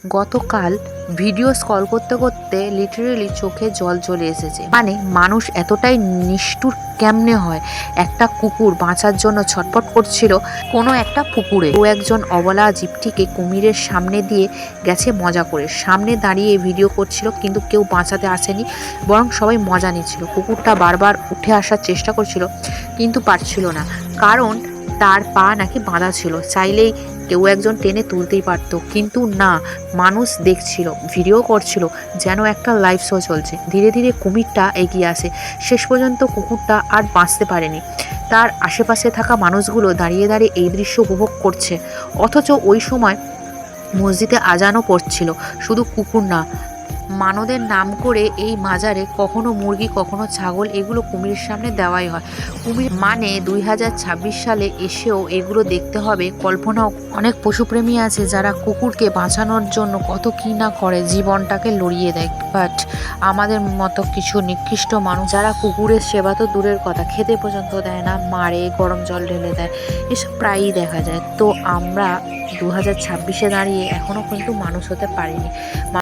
গতকাল video scroll করতে করতে লিটারেলি চোখে জল চলে এসেছে। মানে মানুষ এতটাই নিষ্ঠুর কেমনে হয়। একটা কুকুর বাঁচার জন্য ছটফট করছিল কোনো একটা পুকুরে। ও একজন অবলা জীবটিকে কুমিরের সামনে দিয়ে গেছে মজা করে, সামনে দাঁড়িয়ে ভিডিও করছিল, কিন্তু কেউ বাঁচাতে আসেনি, বরং সবাই মজা নিচ্ছিল। কুকুরটা বারবার উঠে আসার চেষ্টা করছিল কিন্তু পারছিল না, কারণ তার পা নাকি বাঁধা ছিল। চাইলেই কেউ একজন টেনে তুলতেই পারতো, কিন্তু না, মানুষ দেখছিল, ভিডিও করছিল, যেন একটা লাইভ শো চলছে। ধীরে ধীরে কুমিরটা এগিয়ে আসে, শেষ পর্যন্ত কুকুরটা আর বাঁচতে পারেনি। তার আশেপাশে থাকা মানুষগুলো দাঁড়িয়ে দাঁড়িয়ে এই দৃশ্য উপভোগ করছে, অথচ ওই সময় মসজিদে আজানও পড়ছিল। শুধু কুকুর না, মানদের নাম করে এই মাজারে কখনো মুরগি কখনো ছাগল এগুলো কুমিরের সামনে দেওয়াই হয়। কুমির মানে 2026 সালে এসেও এগুলো দেখতে হবে কল্পনাও। অনেক পশুপ্রেমী আছে যারা কুকুরকে বাঁচানোর জন্য কত কী না করে, জীবনটাকে লড়িয়ে দেয়। বাট আমাদের মতো কিছু নিকৃষ্ট মানুষ যারা কুকুরের সেবা তো দূরের কথা, খেতে পর্যন্ত দেয় না, মারে, গরম জল ঢেলে দেয়, এসব প্রায়ই দেখা যায়। তো আমরা 2026-এ দাঁড়িয়ে এখনও কিন্তু মানুষ হতে পারিনি।